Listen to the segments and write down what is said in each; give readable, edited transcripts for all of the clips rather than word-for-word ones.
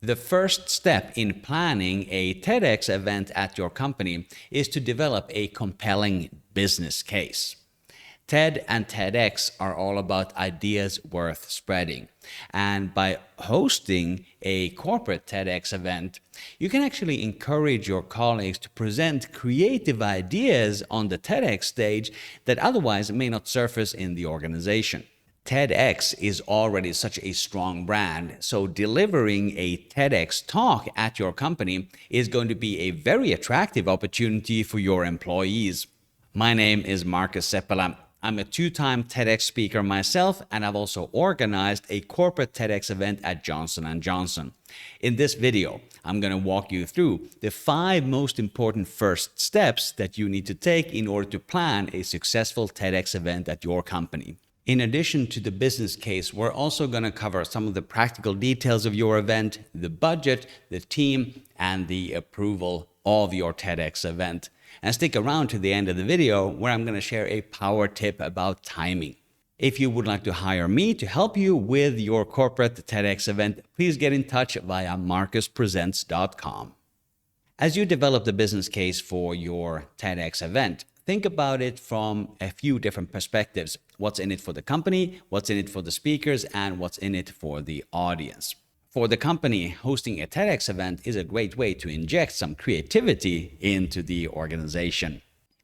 The first step in planning a TEDx event at your company is to develop a compelling business case. TED and TEDx are all about ideas worth spreading. And by hosting a corporate TEDx event, you can actually encourage your colleagues to present creative ideas on the TEDx stage that otherwise may not surface in the organization. TEDx is already such a strong brand, so delivering a TEDx talk at your company is going to be a very attractive opportunity for your employees. My name is Markus Seppälä. I'm a two-time TEDx speaker myself, and I've also organized a corporate TEDx event at Johnson & Johnson. In this video, I'm going to walk you through the 5 most important first steps that you need to take in order to plan a successful TEDx event at your company. In addition to the business case, we're also going to cover some of the practical details of your event, the budget, the team, and the approval of your TEDx event. And stick around to the end of the video where I'm going to share a power tip about timing. If you would like to hire me to help you with your corporate TEDx event, please get in touch via markuspresents.com. As you develop the business case for your TEDx event, think about it from a few different perspectives. What's in it for the company, what's in it for the speakers, and what's in it for the audience. For the company, hosting a TEDx event is a great way to inject some creativity into the organization.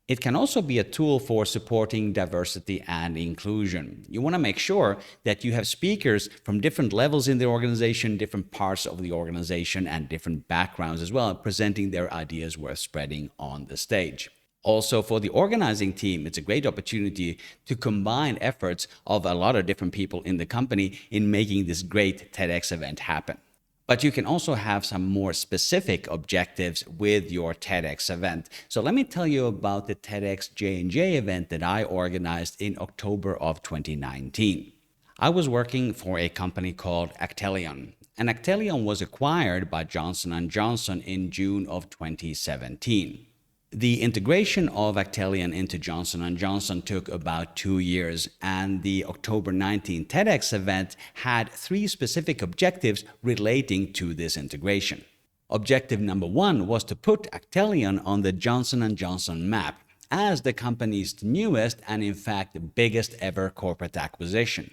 It can also be a tool for supporting diversity and inclusion. You want to make sure that you have speakers from different levels in the organization, different parts of the organization, and different backgrounds as well, presenting their ideas worth spreading on the stage. Also, for the organizing team, it's a great opportunity to combine efforts of a lot of different people in the company in making this great TEDx event happen. But you can also have some more specific objectives with your TEDx event. So let me tell you about the TEDxJNJ event that I organized in October of 2019. I was working for a company called Actelion, and Actelion was acquired by Johnson & Johnson in June of 2017. The integration of Actelion into Johnson & Johnson took about 2 years, and the October 19 TEDx event had 3 specific objectives relating to this integration. Objective number 1 was to put Actelion on the Johnson & Johnson map as the company's newest and in fact biggest ever corporate acquisition.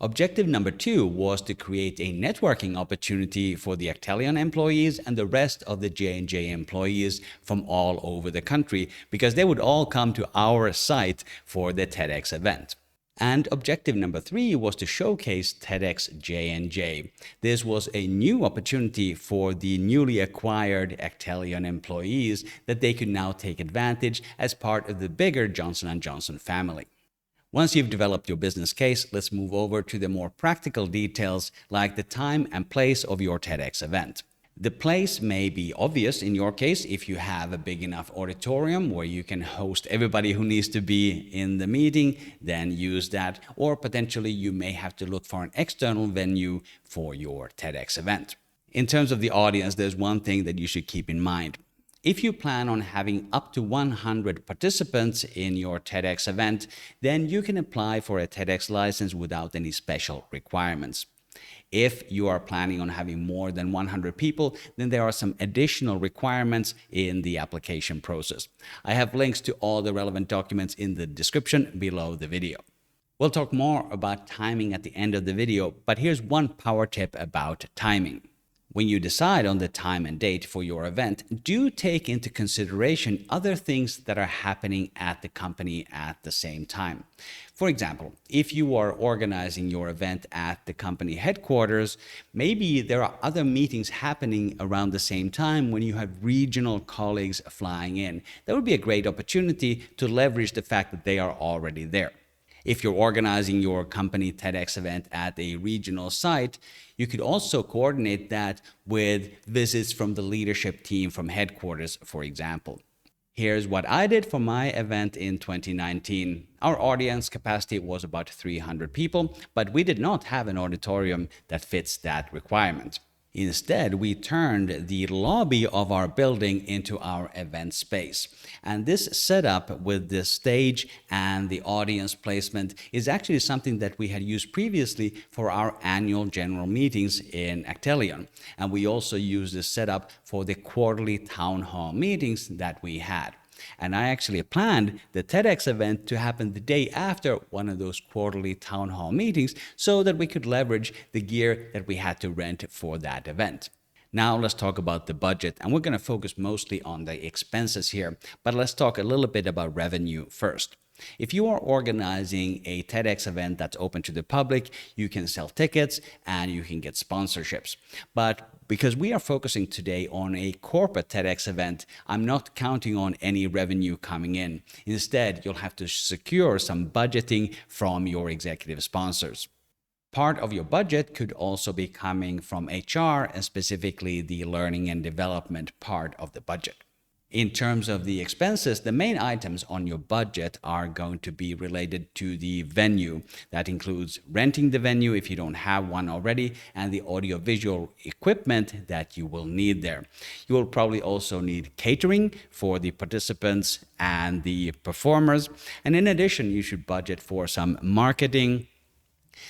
Objective number 2 was to create a networking opportunity for the Actelion employees and the rest of the J&J employees from all over the country, because they would all come to our site for the TEDx event. And objective number 3 was to showcase TEDxJNJ. This was a new opportunity for the newly acquired Actelion employees that they could now take advantage as part of the bigger Johnson & Johnson family. Once you've developed your business case, let's move over to the more practical details like the time and place of your TEDx event. The place may be obvious in your case if you have a big enough auditorium where you can host everybody who needs to be in the meeting, then use that. Or potentially you may have to look for an external venue for your TEDx event. In terms of the audience, there's one thing that you should keep in mind. If you plan on having up to 100 participants in your TEDx event, then you can apply for a TEDx license without any special requirements. If you are planning on having more than 100 people, then there are some additional requirements in the application process. I have links to all the relevant documents in the description below the video. We'll talk more about timing at the end of the video, but here's one power tip about timing. When you decide on the time and date for your event, do take into consideration other things that are happening at the company at the same time. For example, if you are organizing your event at the company headquarters, maybe there are other meetings happening around the same time when you have regional colleagues flying in. That would be a great opportunity to leverage the fact that they are already there. If you're organizing your company TEDx event at a regional site, you could also coordinate that with visits from the leadership team from headquarters, for example. Here's what I did for my event in 2019. Our audience capacity was about 300 people, but we did not have an auditorium that fits that requirement. Instead, we turned the lobby of our building into our event space. And this setup with the stage and the audience placement is actually something that we had used previously for our annual general meetings in Actelion. And we also used this setup for the quarterly town hall meetings that we had. And I actually planned the TEDx event to happen the day after one of those quarterly town hall meetings so that we could leverage the gear that we had to rent for that event. Now let's talk about the budget, and we're going to focus mostly on the expenses here, but let's talk a little bit about revenue first. If you are organizing a TEDx event that's open to the public, you can sell tickets and you can get sponsorships. But because we are focusing today on a corporate TEDx event, I'm not counting on any revenue coming in. Instead, you'll have to secure some budgeting from your executive sponsors. Part of your budget could also be coming from HR, and specifically the learning and development part of the budget. In terms of the expenses, the main items on your budget are going to be related to the venue. That includes renting the venue if you don't have one already, and the audiovisual equipment that you will need there. You will probably also need catering for the participants and the performers. And in addition, you should budget for some marketing,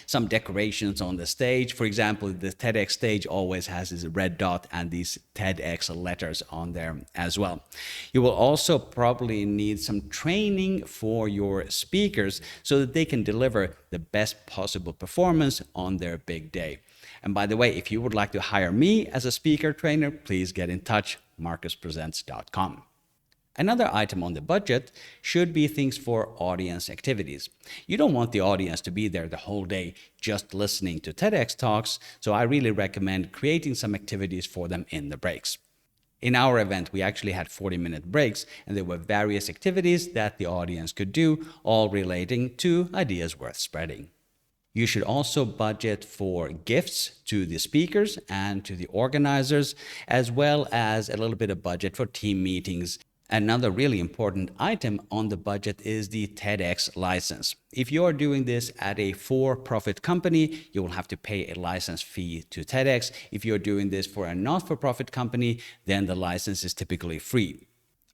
some decorations on the stage. For example, the TEDx stage always has this red dot and these TEDx letters on there as well. You will also probably need some training for your speakers so that they can deliver the best possible performance on their big day. And by the way, if you would like to hire me as a speaker trainer, please get in touch, markuspresents.com. Another item on the budget should be things for audience activities. You don't want the audience to be there the whole day just listening to TEDx talks, so I really recommend creating some activities for them in the breaks. In our event, we actually had 40-minute breaks, and there were various activities that the audience could do, all relating to ideas worth spreading. You should also budget for gifts to the speakers and to the organizers, as well as a little bit of budget for team meetings. Another really important item on the budget is the TEDx license. If you are doing this at a for-profit company, you will have to pay a license fee to TEDx. If you're doing this for a not-for-profit company, then the license is typically free.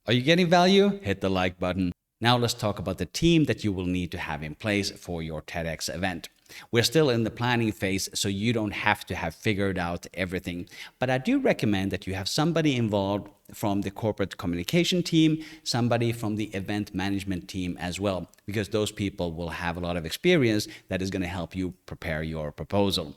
Are you getting value? Hit the like button. Now let's talk about the team that you will need to have in place for your TEDx event. We're still in the planning phase, so you don't have to have figured out everything. But I do recommend that you have somebody involved from the corporate communication team, somebody from the event management team as well, because those people will have a lot of experience that is going to help you prepare your proposal.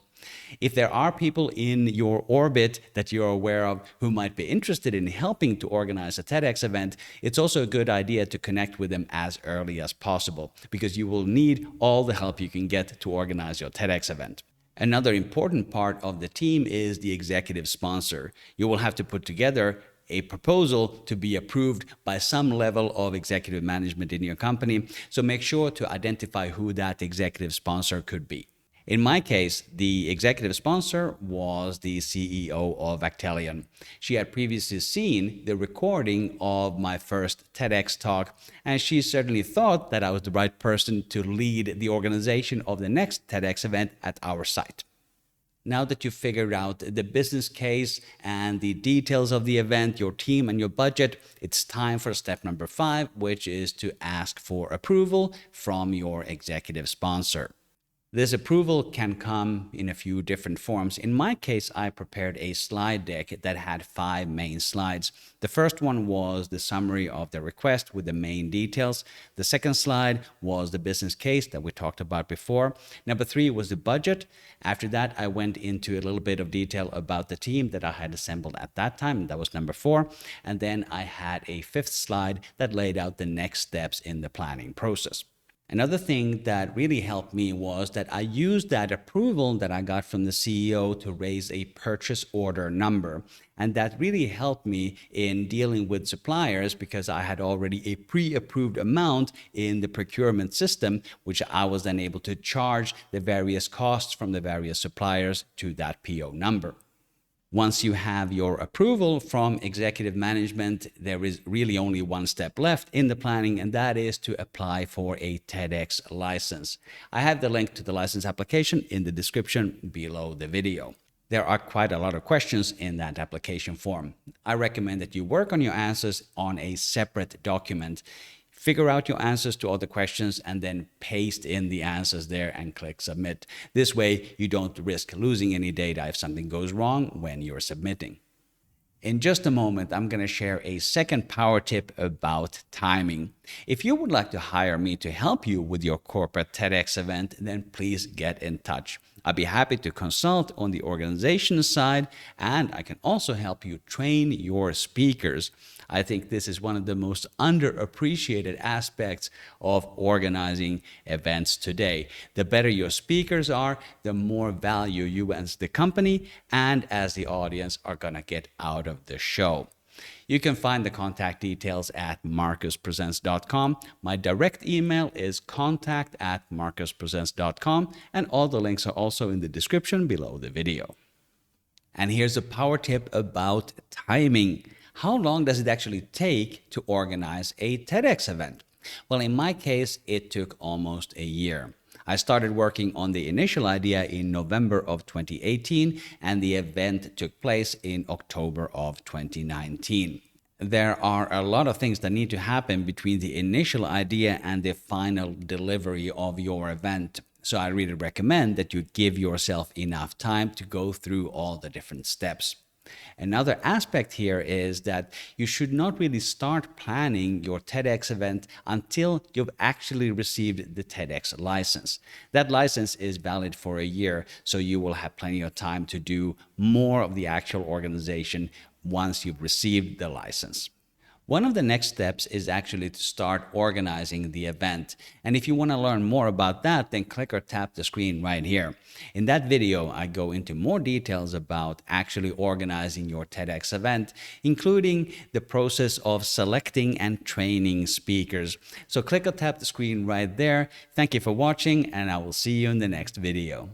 If there are people in your orbit that you're aware of who might be interested in helping to organize a TEDx event, it's also a good idea to connect with them as early as possible, because you will need all the help you can get to organize your TEDx event. Another important part of the team is the executive sponsor. You will have to put together a proposal to be approved by some level of executive management in your company, so make sure to identify who that executive sponsor could be. In my case, the executive sponsor was the CEO of Actelion. She had previously seen the recording of my first TEDx talk, and she certainly thought that I was the right person to lead the organization of the next TEDx event at our site. Now that you've figured out the business case and the details of the event, your team and your budget, it's time for step number 5, which is to ask for approval from your executive sponsor. This approval can come in a few different forms. In my case, I prepared a slide deck that had 5 main slides. The first one was the summary of the request with the main details. The second slide was the business case that we talked about before. Number 3 was the budget. After that, I went into a little bit of detail about the team that I had assembled at that time. That was number 4. And then I had a 5th slide that laid out the next steps in the planning process. Another thing that really helped me was that I used that approval that I got from the CEO to raise a purchase order number. And that really helped me in dealing with suppliers because I had already a pre-approved amount in the procurement system, which I was then able to charge the various costs from the various suppliers to that PO number. Once you have your approval from executive management, there is really only one step left in the planning, and that is to apply for a TEDx license. I have the link to the license application in the description below the video. There are quite a lot of questions in that application form. I recommend that you work on your answers on a separate document. Figure out your answers to all the questions and then paste in the answers there and click submit. This way you don't risk losing any data if something goes wrong when you're submitting. In just a moment, I'm going to share a second power tip about timing. If you would like to hire me to help you with your corporate TEDx event, then please get in touch. I'd be happy to consult on the organization side, and I can also help you train your speakers. I think this is one of the most underappreciated aspects of organizing events today. The better your speakers are, the more value you as the company and as the audience are going to get out of the show. You can find the contact details at markuspresents.com. My direct email is contact@markuspresents.com, and all the links are also in the description below the video. And here's a power tip about timing. How long does it actually take to organize a TEDx event? Well, in my case, it took almost a year. I started working on the initial idea in November of 2018, and the event took place in October of 2019. There are a lot of things that need to happen between the initial idea and the final delivery of your event. So I really recommend that you give yourself enough time to go through all the different steps. Another aspect here is that you should not really start planning your TEDx event until you've actually received the TEDx license. That license is valid for a year, so you will have plenty of time to do more of the actual organization once you've received the license. One of the next steps is actually to start organizing the event. And if you want to learn more about that, then click or tap the screen right here. In that video, I go into more details about actually organizing your TEDx event, including the process of selecting and training speakers. So click or tap the screen right there. Thank you for watching, and I will see you in the next video.